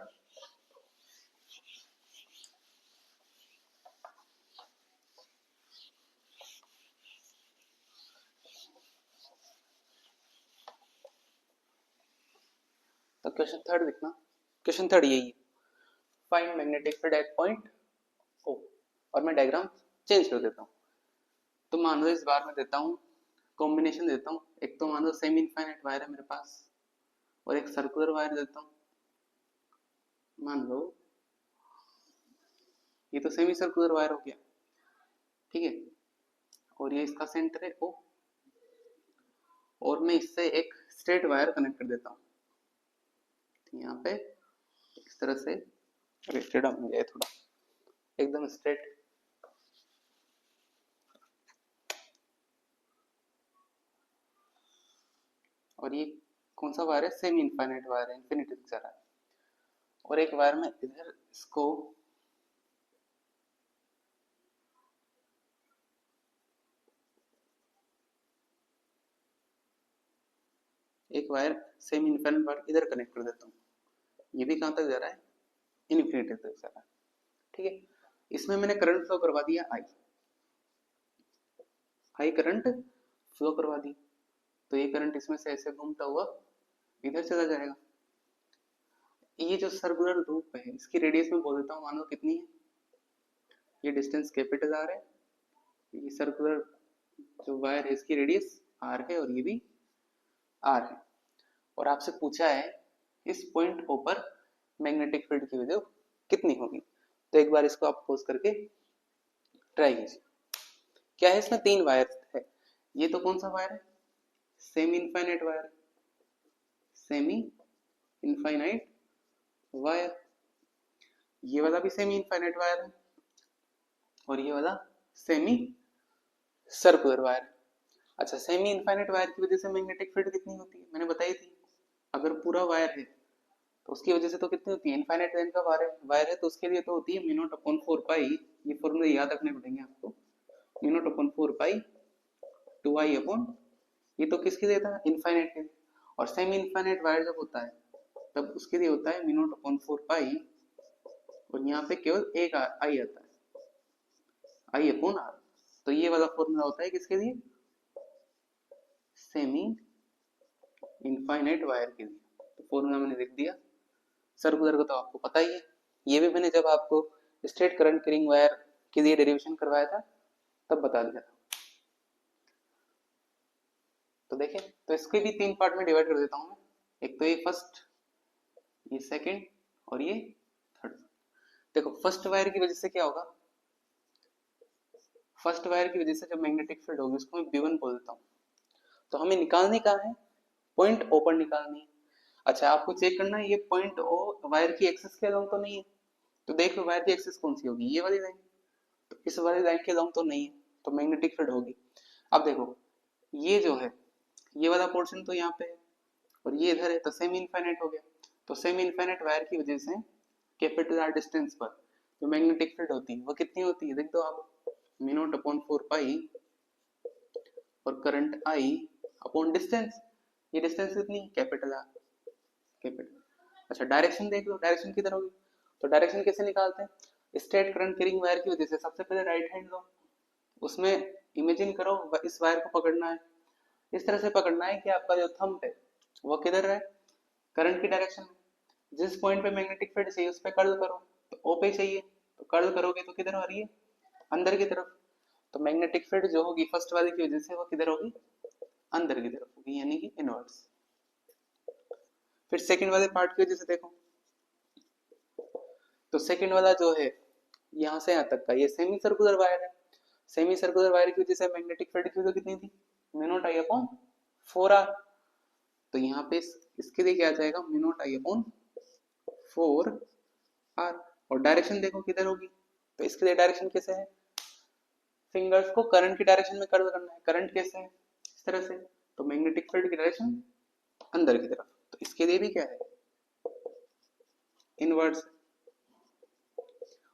तो क्वेश्चन थर्ड लिखना, क्वेश्चन थर्ड यही है, find magnetic field at point O, और मैं डायग्राम चेंज कर देता हूँ। तो मान लो इस बार मैं देता हूँ कॉम्बिनेशन देता हूँ, एक तो मान लो सेमी इनफाइनाइट वायर है मेरे पास और एक सर्कुलर वायर देता हूँ। मान लो ये तो सेमी सर्कुलर वायर हो गया, ठीक है, और ये इसका सेंटर है ओ, और मैं इससे एक स्ट्रेट वायर कनेक्ट कर देता हूँ। यहाँ पे इस तरह से, अरे स्ट्रेट हो जाए थोड़ा, एकदम स्ट्रेट, और ये कौन सा वायर है, सेमी इनफाइनाइट वायर है, इन्फिनिटी तक जा रहा है। और एक वायर में इधर इसको एक वायर सेमी इनफाइनाइट वायर इधर कनेक्ट कर देता हूँ, ये भी कहाँ तक जा रहा है, इन्फिनिटी तक जा रहा है। ठीक है, इसमें मैंने करंट फ्लो करवा दिया आई करंट फ्लो करवा दी, तो ये करंट इसमें से ऐसे घूमता हुआ इधर चला जाएगा। ये जो सर्कुलर लूप है इसकी रेडियस में बोल देता हूँ, मान लो कितनी है, ये डिस्टेंस कैपिटल आर है, ये सर्कुलर जो वायर है इसकी रेडियस आर है और ये भी आर है, और आपसे पूछा है इस पॉइंट ओ पर मैग्नेटिक फील्ड की वैल्यू कितनी होगी। तो एक बार इसको आप पोज करके ट्राई कीजिए। क्या है, इसमें 3 वायर है, ये तो कौन सा वायर है, semi infinite wire, semi infinite wire, ये वाला भी सेमी इनफाइनाइट वायर है, और ये वाला सेमी सर्कुलर वायर। अच्छा, सेमी इनफाइनाइट वायर की वजह से मैग्नेटिक फील्ड कितनी होती है, मैंने बताई थी। अगर पूरा वायर है तो उसकी वजह से तो कितनी होती है, इनफाइनाइट लेंथ का वायर है तो उसके लिए तो होती है म्यू नॉट अपॉन 4 पाई, ये फॉर्मूला याद रखने पड़ेंगे आपको, म्यू नॉट अपॉन 4 पाई 2i अपॉन, ये तो किसके लिए था, इनफाइनाइट के लिए। और सेमी इनफाइनाइट वायर जब होता है तब उसके लिए होता है म्यू नॉट अपॉन 4 पाई, और यहाँ पे केवल एक आई आता है, आई अपॉन आर। तो ये वाला फॉर्मूला होता है किसके लिए, सेमी इनफाइनाइट वायर के लिए। तो फॉर्मूला मैंने लिख दिया। सर्कुलर का तो आपको पता ही है, ये भी मैंने जब आपको स्ट्रेट करंट कैरिंग वायर के लिए डेरिवेशन करवाया था तब बता दिया था। तो देखें, तो इसके भी 3 पार्ट में डिवाइड कर देता हूं मैं, एक तो ये फर्स्ट, ये सेकंड और ये थर्ड। देखो फर्स्ट वायर की वजह से क्या होगा, फर्स्ट वायर की वजह से जब मैग्नेटिक फील्ड होगी उसको मैं B1 बोल देता हूँ। तो हमें निकालने का है, पॉइंट O पर निकालनी है। अच्छा, आपको चेक करना है ये पॉइंट O वायर की एक्सिस के अलोंग तो नहीं है, तो देख लो वायर की एक्सिस कौन सी होगी, ये वाली लाइन, तो इस वाली लाइन के अलोंग तो नहीं है, तो मैग्नेटिक फील्ड होगी। अब देखो ये जो है, ये वाला पोर्शन तो यहाँ पे है और ये इधर है, तो सेमी इनफाइनाइट हो गया। तो सेमी इनफाइनाइट वायर की वजह से कैपिटल आर डिस्टेंस पर जो मैग्नेटिक फील्ड होती है वो कितनी होती है, देख दो आप, म्यू नॉट अपॉन 4 पाई और करंट आई अपॉन डिस्टेंस, ये डिस्टेंस कितनी, कैपिटल आर, कैपिटल। अच्छा डायरेक्शन देख लो, डायरेक्शन किधर होगी, तो डायरेक्शन कैसे निकालते हैं, स्ट्रेट करंट कैरिंग वायर की वजह से सबसे पहले राइट हैंड लो, उसमें इमेजिन करो इस वायर को पकड़ना है, इस तरह से पकड़ना है कि आपका जो थंब है वो किधर है, करंट की डायरेक्शन में। जिस पॉइंट पे मैग्नेटिक फील्ड चाहिए उस पे कर्ल करो, तो ओ पे चाहिए तो कर्ल करोगे तो किधर आ रही है, अंदर की तरफ। तो मैग्नेटिक फील्ड जो होगी फर्स्ट वाले की वजह से वो किधर होगी, अंदर की तरफ होगी, यानी कि इनवर्स। फिर सेकंड वाले पार्ट की वजह से देखो, तो सेकंड वाला जो है यहाँ से यहाँ तक का ये सेमी सर्कुलर वायर है, सेमी सर्कुलर वायर की वजह से मैग्नेटिक फील्ड की वैल्यू कितनी थी, mu naught I upon 4r। तो यहाँ पे इसके लिए क्या आ जाएगा, mu not I upon 4r। और डायरेक्शन देखो किधर होगी, तो इसके लिए डायरेक्शन कैसे है, फिंगर्स को करंट की डायरेक्शन में कर्ल करना है, करंट कैसे है, इस तरह से, तो मैग्नेटिक फील्ड की डायरेक्शन अंदर की तरफ, तो इसके लिए भी क्या है, इनवर्स।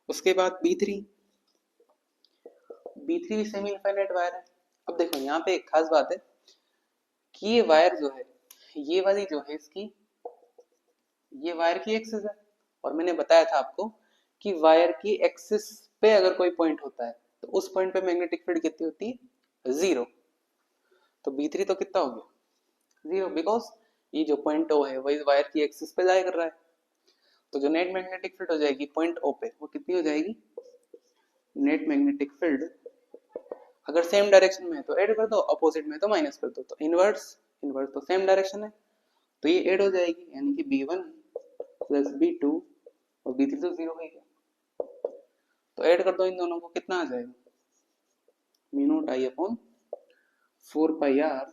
उसके बाद B3, B3 भी सेमी इनफाइनाइट वायर है। अब देखो यहाँ पे एक खास बात है कि ये वायर जो है, ये वाली जो है इसकी, ये वायर की एक्सिस है, और मैंने बताया था आपको कि वायर की एक्सिस पे अगर कोई पॉइंट होता है तो उस पॉइंट पे मैग्नेटिक फील्ड कितनी होती है, 0। तो B3 तो कितना हो गया, 0, बिकॉज ये जो पॉइंट O है वही वायर की एक्सिस पे लाई कर रहा है। तो जो नेट मैग्नेटिक फील्ड हो जाएगी पॉइंट O पे वो कितनी हो जाएगी, नेट मैग्नेटिक फील्ड अगर सेम डायरेक्शन में है तो ऐड कर दो, अपोजिट में तो माइनस कर दो, तो इनवर्स, इनवर्स तो सेम डायरेक्शन है तो ये ऐड हो जाएगी, यानी कि B1 प्लस B2 और B3 तो 0 है, तो ऐड कर दो इन दोनों को, कितना आ जाएगा, mu not I upon 4 pi r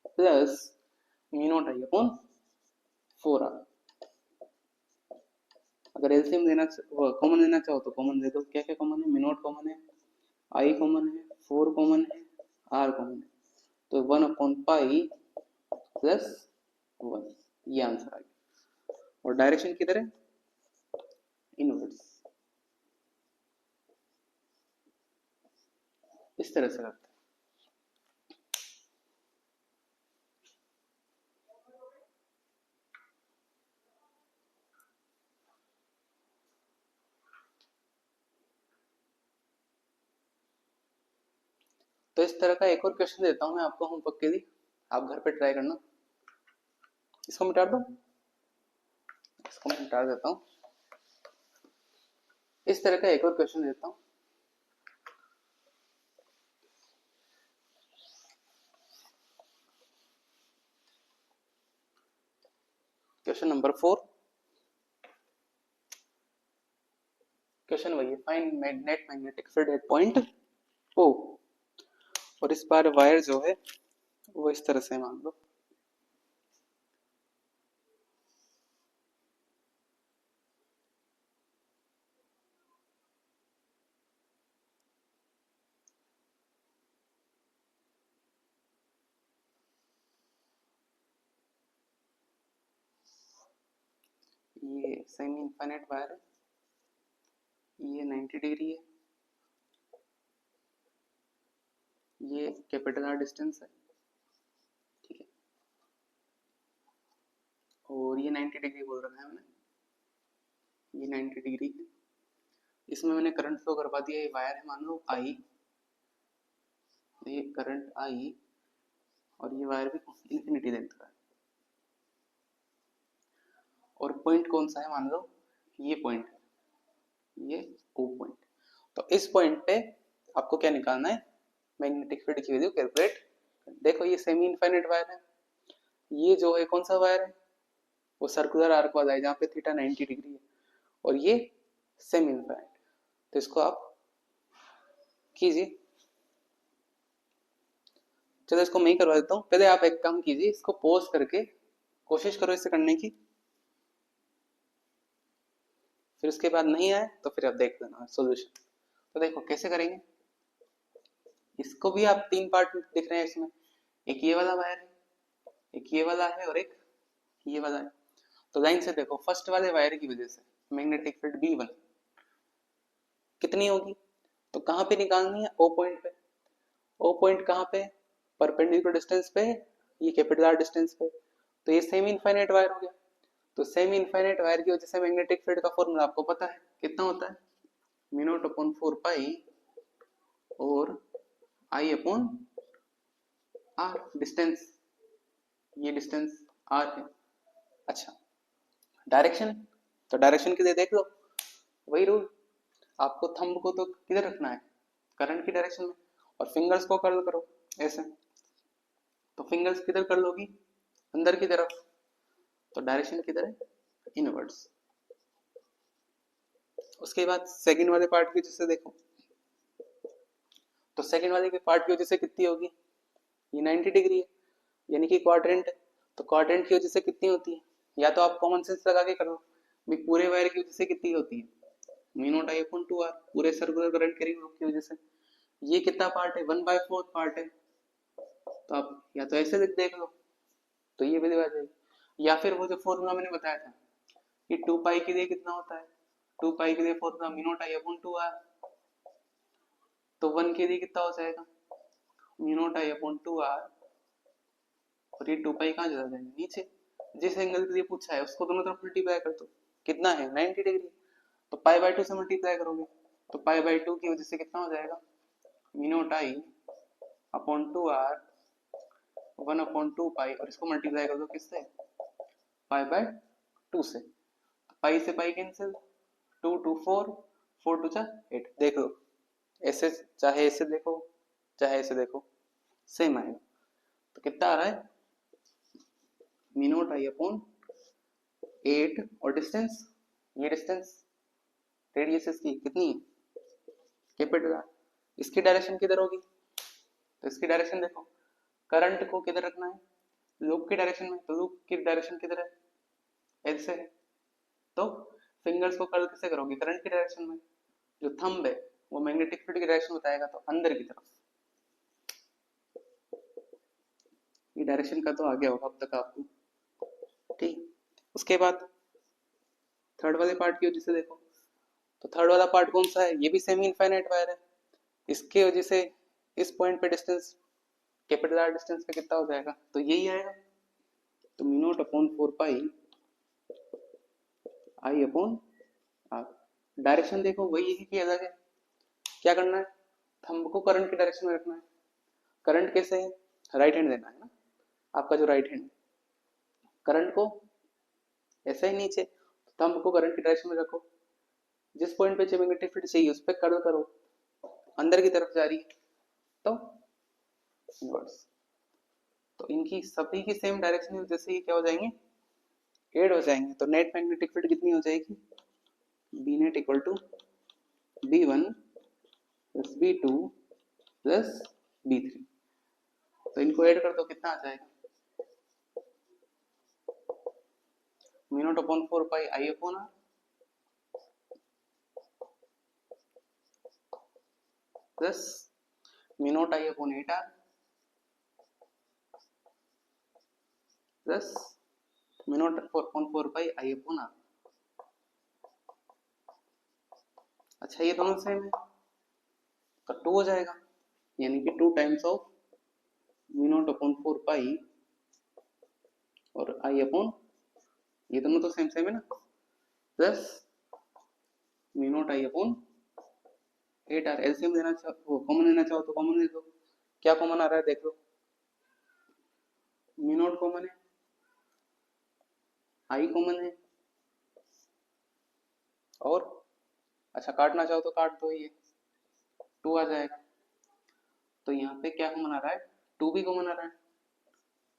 plus mu not I upon 4r। अगर एलसीएम देना कॉमन लेना चाहो तो कॉमन दे दो, क्या क्या कॉमन है, म्यू नॉट कॉमन है, आई कॉमन है, 4 कॉमन है, आर कॉमन है, तो 1 अपॉन पाई प्लस 1, ये आंसर आ गया। और डायरेक्शन किधर है, इनवर्स, इस तरह से करते हैं। तो इस तरह का एक और क्वेश्चन देता हूं मैं आपको होमवर्क के लिए, आप घर पे ट्राई करना। इसको मिटा दो, इसको मैं मिटा देता हूं। इस तरह का एक और क्वेश्चन देता हूं, क्वेश्चन नंबर 4। क्वेश्चन वही है, find net magnetic field at point O। और इस बार वायर जो है वो इस तरह से मान लो, ये सेमी इनफाइनाइट वायर है, ये 90 डिग्री है, ये कैपिटल आर डिस्टेंस है, ठीक है, और ये 90 डिग्री बोल रखा है मैंने, ये 90 डिग्री है। इसमें मैंने करंट फ्लो करवा दिया, ये वायर है मान लो आई, ये करंट आई, और ये वायर भी इन्फिनिटी लेंथ का है, और पॉइंट कौन सा है मान लो ये पॉइंट है, ये ओ पॉइंट। तो इस पॉइंट पे आपको क्या निकालना है, मैग्नेटिक फील्ड की वैल्यू कैलकुलेट। देखो ये सेमी इनफाइनाइट वायर है, ये जो है कौन सा वायर है, वो सर्कुलर आर्क वाला है जहाँ पे थीटा 90 डिग्री है, और ये सेमी इनफाइनाइट। तो इसको आप कीजिए, चलो इसको मैं ही करवा देता हूँ। पहले आप एक काम कीजिए, इसको पॉज करके कोशिश करो इसे करने की, फिर उसके बाद नहीं आए तो फिर आप देख लेना सॉल्यूशन। तो देखो कैसे करेंगे, इसको भी आप तीन पार्ट दिख रहे हैं इसमें, एक ये वाला वायर है, एक ये वाला है, और एक ये वाला है। तो लाइन से देखो, फर्स्ट वाले वायर की वजह से मैग्नेटिक फील्ड B1 कितनी होगी, तो कहाँ पे निकालनी है, ओ पॉइंट पे। ओ पॉइंट कहाँ पे, परपेंडिकुलर डिस्टेंस पे, ये कैपिटल आर डिस्टेंस पे। तो ये सेमी इनफाइनाइट वायर हो गया। तो सेमी इनफाइनाइट वायर की वजह से मैग्नेटिक फील्ड का फॉर्मूला आपको पता है, कितना होता है, म्यू अपॉन 4 पाई और आई अपॉन आर, डिस्टेंस, ये डिस्टेंस आर है। अच्छा, डायरेक्शन, तो डायरेक्शन के लिए देख लो वही रूल, आपको थंब को तो किधर रखना है, करंट की डायरेक्शन में, और फिंगर्स को कर्ल करो ऐसे। तो फिंगर्स किधर कर लोगी, अंदर की तरफ, तो डायरेक्शन किधर है, इनवर्ड्स। उसके बाद सेकंड वाले पार्ट की वजह से देखो, तो सेकंड वाले के पार्ट की वजह से कितनी होगी, ये 90 डिग्री है, यानी कि क्वाड्रेंट है। तो क्वाड्रेंट की वजह से कितनी होती है, या तो आप कॉमन सेंस लगा के करो, पूरे वायर की वजह से कितनी होती है, mu not I upon 2r, पूरे सर्कुलर करंट कैरिंग की वजह से। ये कितना पार्ट है, 1/4 पार्ट है। तो आप या तो ऐसे देख लो, तो ये वैल्यू आ जाएगी, या फिर वो जो फॉर्मूला मैंने बताया था कि 2 पाई के लिए कितना होता है, 2 पाई के लिए formula mu naught I upon 2r, तो 1 के लिए कितना हो जाएगा, mu not I upon 2r, और ये 2 पाई कहाँ चला जाएगा, नीचे। जिस एंगल के लिए पूछा है उसको दोनों तरफ मल्टीप्लाई कर दो, कितना है 90 डिग्री, तो पाई बाय 2 से मल्टीप्लाई करोगे, तो पाई बाय 2 की वजह से कितना हो जाएगा, mu not I upon 2r 1 upon 2 पाई, और इसको मल्टीप्लाई कर दो किससे, पाई बाय 2 से। पाई से पाई कैंसिल, 2 2 4, 4 2 जा 8। देख लो ऐसे, चाहे ऐसे देखो चाहे ऐसे देखो सेम आएगा। तो कितना आ रहा है, म्यू नॉट आई अपॉन 8, और डिस्टेंस, ये डिस्टेंस रेडियस इसकी कितनी है, कैपिटल आर। इसकी डायरेक्शन किधर होगी, तो इसकी डायरेक्शन देखो, करंट को किधर रखना है, लूप की डायरेक्शन में, तो लूप की डायरेक्शन किधर है, ऐसे है। तो फिंगर्स को कर्ल कैसे करोगे, करंट की डायरेक्शन में, जो थंब है वो मैग्नेटिक फील्ड की डायरेक्शन बताएगा, तो अंदर की तरफ। ये डायरेक्शन का तो आ गया होगा अब तक आपको, ठीक। उसके बाद थर्ड वाले पार्ट की वजह से देखो, तो थर्ड वाला पार्ट कौन सा है, ये भी सेमी इनफाइनाइट वायर है, इसके वजह से इस पॉइंट पे डिस्टेंस कैपिटल आर डिस्टेंस पे कितना हो जाएगा, तो यही आएगा, तो mu not upon 4 pi I upon r. Direction देखो वही है कि अलग है, क्या करना है, थंब को करंट की डायरेक्शन में रखना है। करंट कैसे है, राइट हैंड देना है ना, आपका जो राइट हैंड, करंट को ऐसे ही नीचे, थंब को करंट की डायरेक्शन में रखो, जिस पॉइंट पे मैग्नेटिक फील्ड चाहिए उस पर कर्ल करो, अंदर की तरफ जा रही है तो इनवर्स। तो इनकी सभी की सेम डायरेक्शन में जैसे ही क्या हो जाएंगे, एड हो जाएंगे, तो नेट मैग्नेटिक फील्ड कितनी हो जाएगी, B net equal to B1 plus B2 plus B3। तो इनको ऐड कर दो, कितना आ जाएगा, mu not upon 4 pi I upon R plus mu not I upon 8r plus mu not upon 4 pi I upon R. अच्छा ये दोनों सेम है तो 2 हो जाएगा, यानी कि 2 times of mu not upon 4 पाई और आई अपॉन, ये दोनों तो सेम सेम है ना, plus mu not I upon 8 r. LCM देना चाहो, कॉमन लेना चाहो तो कॉमन ले लो। क्या कॉमन आ रहा है देख लो, म्यू नॉट कॉमन है, आई कॉमन है, और अच्छा काटना चाहो तो काट दो, ये 2 आ जाएगा। तो यहाँ पे क्या कॉमन आ रहा है, 2 भी कॉमन आ रहा है,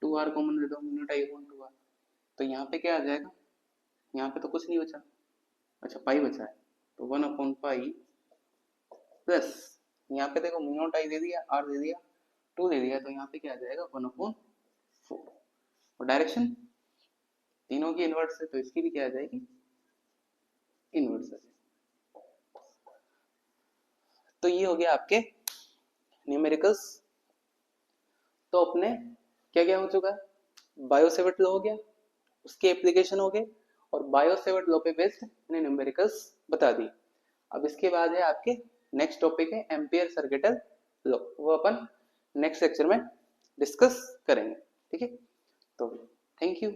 2 आर कॉमन ले दो, mu not I upon 2 r. तो यहाँ पे क्या आ जाएगा, यहाँ पे तो कुछ नहीं बचा, अच्छा पाई बचा है, तो 1 अपॉन पाई प्लस, यहाँ पे देखो म्यू नॉट आई दे दिया, आर दे दिया, 2 दे दिया, तो यहाँ पे क्या आ जाएगा 1 अपॉन 4। और डायरेक्शन तीनों की इनवर्स है तो इसकी भी क्या आ जाएगी, इनवर्स आ जाएगी। तो ये हो गया आपके न्यूमेरिकल्स। तो अपने क्या क्या हो चुका है, बायोसेवर्ट लॉ हो गया, उसके एप्लीकेशन हो गए, और बायोसेवर्ट लॉ पे बेस्ड मैंने न्यूमेरिकल्स बता दी। अब इसके बाद है आपके नेक्स्ट टॉपिक है एम्पियर सर्किटल लॉ, वो अपन नेक्स्ट लेक्चर में डिस्कस करेंगे, ठीक है। तो थैंक यू।